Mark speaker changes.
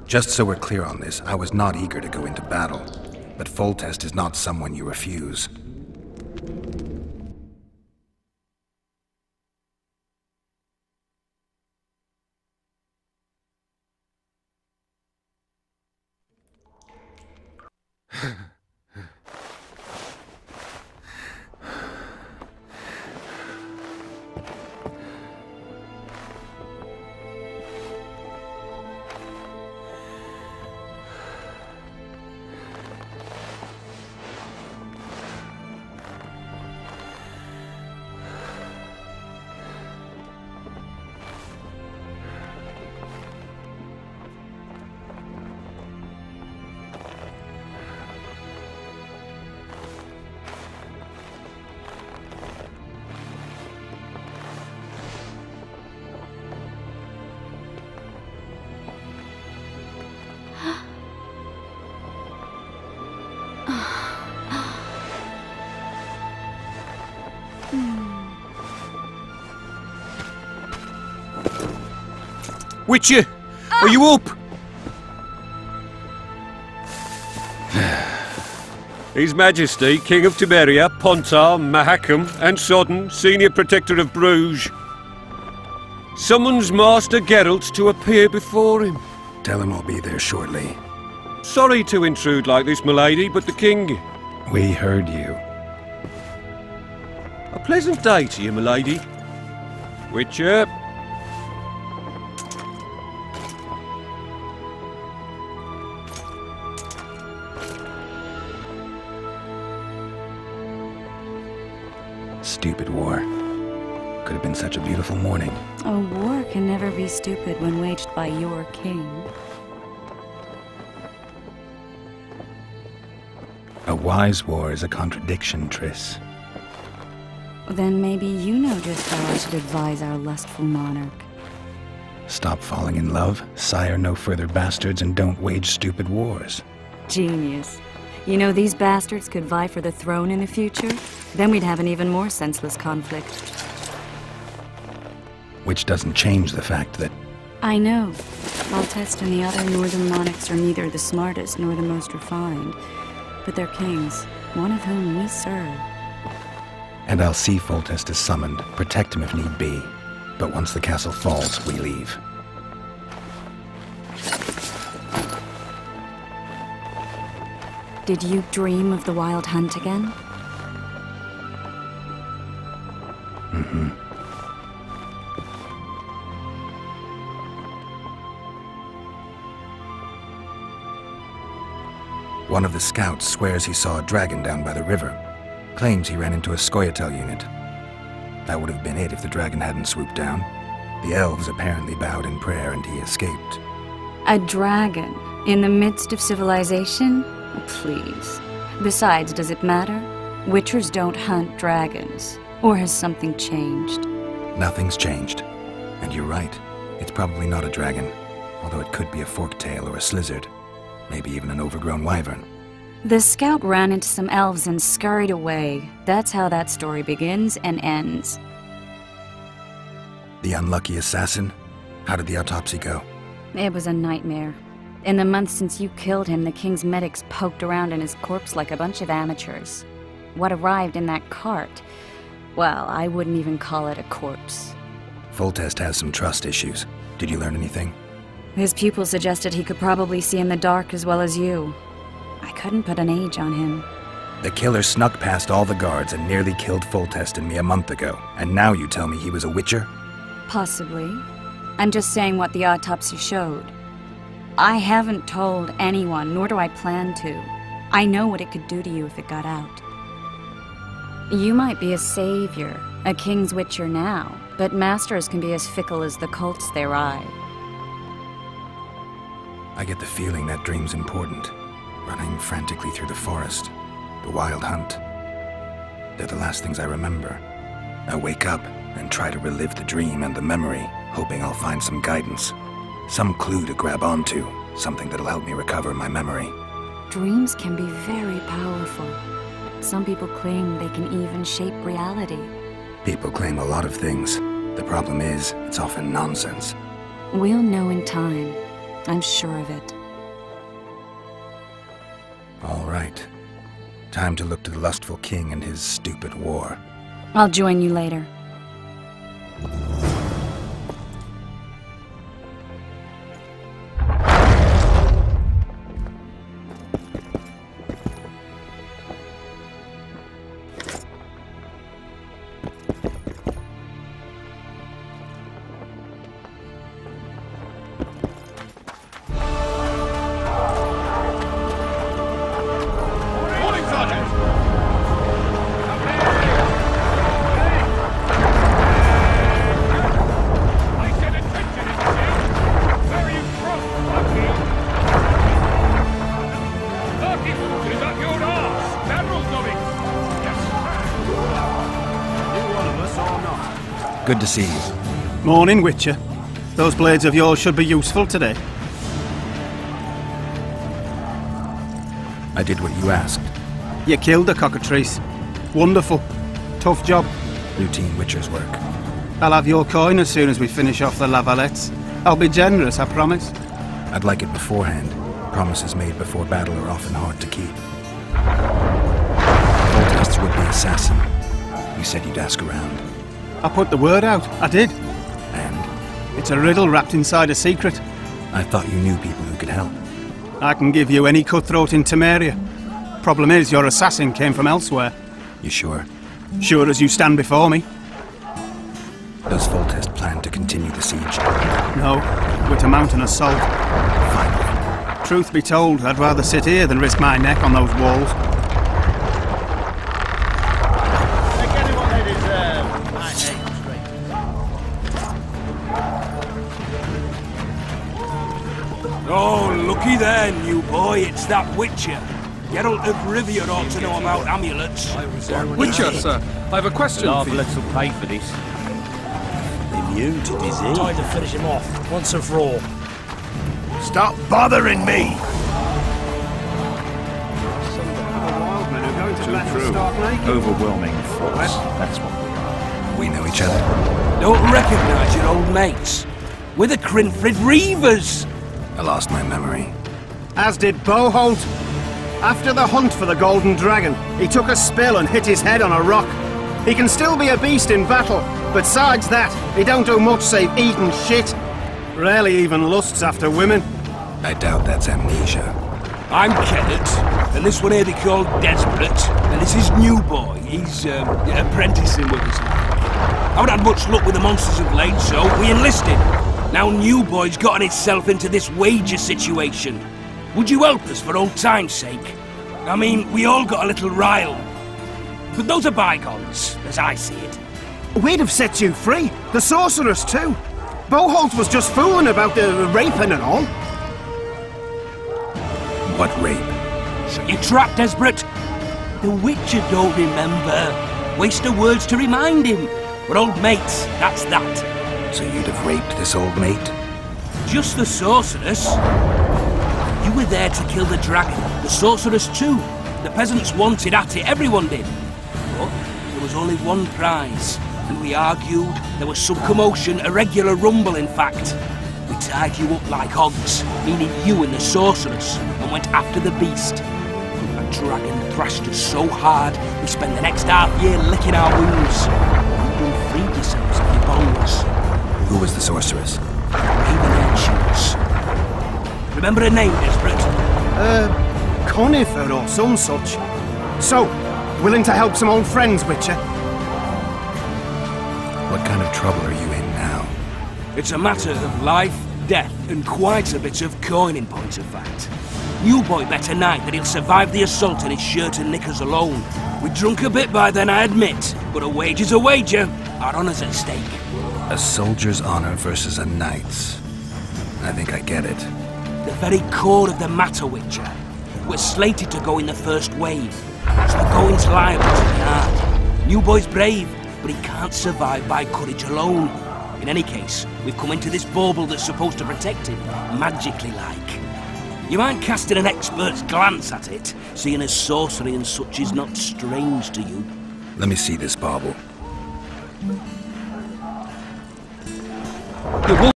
Speaker 1: Just so we're clear on this, I was not eager to go into battle, but Foltest is not someone you refuse.
Speaker 2: Witcher, are you up? His Majesty, King of Temeria, Pontar, Mahakam, and Sodden, Senior Protector of Bruges, summons Master Geralt to appear before him.
Speaker 1: Tell him I'll be there shortly.
Speaker 2: Sorry to intrude like this, milady, but the King...
Speaker 1: We heard you.
Speaker 2: A pleasant day to you, milady. Witcher.
Speaker 1: Stupid war. Could have been such a beautiful morning.
Speaker 3: A war can never be stupid when waged by your king.
Speaker 1: A wise war is a contradiction, Triss.
Speaker 3: Then maybe you know just how I should advise our lustful monarch.
Speaker 1: Stop falling in love, sire no further bastards, and don't wage stupid wars.
Speaker 3: Genius. You know, these bastards could vie for the throne in the future? Then we'd have an even more senseless conflict.
Speaker 1: Which doesn't change the fact that...
Speaker 3: I know. Foltest and the other northern monarchs are neither the smartest nor the most refined. But they're kings, one of whom we serve.
Speaker 1: And I'll see Foltest is summoned, protect him if need be. But once the castle falls, we leave.
Speaker 3: Did you dream of the wild hunt again?
Speaker 1: Mm-hmm. One of the scouts swears he saw a dragon down by the river. Claims he ran into a Scoia'tael unit. That would have been it if the dragon hadn't swooped down. The elves apparently bowed in prayer and he escaped.
Speaker 3: A dragon? In the midst of civilization? Please. Besides, does it matter? Witchers don't hunt dragons. Or has something changed?
Speaker 1: Nothing's changed. And you're right. It's probably not a dragon. Although it could be a forktail or a slizzard. Maybe even an overgrown wyvern.
Speaker 3: The scout ran into some elves and scurried away. That's how that story begins and ends.
Speaker 1: The unlucky assassin? How did the autopsy go?
Speaker 3: It was a nightmare. In the months since you killed him, the king's medics poked around in his corpse like a bunch of amateurs. What arrived in that cart? Well, I wouldn't even call it a corpse.
Speaker 1: Foltest has some trust issues. Did you learn anything?
Speaker 3: His pupil suggested he could probably see in the dark as well as you. I couldn't put an age on him.
Speaker 1: The killer snuck past all the guards and nearly killed Foltest and me a month ago. And now you tell me he was a witcher?
Speaker 3: Possibly. I'm just saying what the autopsy showed. I haven't told anyone, nor do I plan to. I know what it could do to you if it got out. You might be a savior, a king's witcher now, but masters can be as fickle as the cults they ride.
Speaker 1: I get the feeling that dream's important. Running frantically through the forest. The wild hunt. They're the last things I remember. I wake up and try to relive the dream and the memory, hoping I'll find some guidance. Some clue to grab onto, something that'll help me recover my memory.
Speaker 3: Dreams can be very powerful. Some people claim they can even shape reality.
Speaker 1: People claim a lot of things. The problem is, it's often nonsense.
Speaker 3: We'll know in time. I'm sure of it.
Speaker 1: All right. Time to look to the lustful king and his stupid war.
Speaker 3: I'll join you later.
Speaker 1: Good to see you.
Speaker 4: Morning, Witcher. Those blades of yours should be useful today.
Speaker 1: I did what you asked.
Speaker 4: You killed the cockatrice. Wonderful. Tough job.
Speaker 1: Routine Witcher's work.
Speaker 4: I'll have your coin as soon as we finish off the lavalettes. I'll be generous, I promise.
Speaker 1: I'd like it beforehand. Promises made before battle are often hard to keep. Foltest's would-be assassin. You said you'd ask around.
Speaker 4: I put the word out. I did.
Speaker 1: And?
Speaker 4: It's a riddle wrapped inside a secret.
Speaker 1: I thought you knew people who could help.
Speaker 4: I can give you any cutthroat in Temeria. Problem is, your assassin came from elsewhere.
Speaker 1: You sure?
Speaker 4: Sure as you stand before me.
Speaker 1: Does Foltest plan to continue the siege?
Speaker 4: No, we're to mount an assault.
Speaker 1: Finally.
Speaker 4: Truth be told, I'd rather sit here than risk my neck on those walls.
Speaker 5: Oh, looky there, new boy, it's that Witcher. Geralt of Rivia ought to know about amulets.
Speaker 6: Witcher, sir, I have a question for you.
Speaker 7: Let's pay for this.
Speaker 5: Immune to disease.
Speaker 8: Time to finish him off, once and for all.
Speaker 5: Stop bothering me!
Speaker 7: Overwhelming force. That's what we are.
Speaker 1: We know each other.
Speaker 5: Don't recognise your old mates. We're the Crinfrid Reavers!
Speaker 1: I lost my memory.
Speaker 4: As did Boholt. After the hunt for the Golden Dragon, he took a spill and hit his head on a rock. He can still be a beast in battle, but besides that, he don't do much save eat and shit. Rarely even lusts after women.
Speaker 1: I doubt that's amnesia.
Speaker 5: I'm Kenneth, and this one here they call Desperate, and this is New Boy. He's apprenticing with us. I haven't had much luck with the monsters of late, so we enlisted. Now New Boy's gotten itself into this wager situation. Would you help us for old time's sake? I mean, we all got a little riled. But those are bygones, as I see it.
Speaker 4: We'd have set you free. The sorceress too. Boholt was just fooling about the raping and all.
Speaker 1: What rape?
Speaker 5: So you trapped, Desperate? The Witcher don't remember. Waste of words to remind him. We're old mates, that's that.
Speaker 1: So you'd have raped this old mate?
Speaker 5: Just the sorceress? You were there to kill the dragon, the sorceress too. The peasants wanted at it, everyone did. But there was only one prize, and we argued. There was some commotion, a regular rumble in fact. We tied you up like hogs, meaning you and the sorceress, and went after the beast. A dragon thrashed us so hard, we spent the next half year licking our wounds. You freed yourselves of your bonds.
Speaker 1: Who was the sorceress?
Speaker 5: Raven shoes. Remember her name, Desperate?
Speaker 4: Conifer or some such. So, willing to help some old friends, Witcher?
Speaker 1: What kind of trouble are you in now?
Speaker 5: It's a matter of life, death, and quite a bit of coin in point of fact. New Boy bet tonight that he'll survive the assault in his shirt and knickers alone. We drunk a bit by then, I admit, but a wager's a wager. Our honour's at stake.
Speaker 1: A soldier's honor versus a knight's. I think I get it.
Speaker 5: The very core of the matter, Witcher. We're slated to go in the first wave, so the going's liable to be hard. New Boy's brave, but he can't survive by courage alone. In any case, we've come into this bauble that's supposed to protect him, magically like. You mind casting an expert's glance at it, seeing as sorcery and such is not strange to you?
Speaker 1: Let me see this bauble.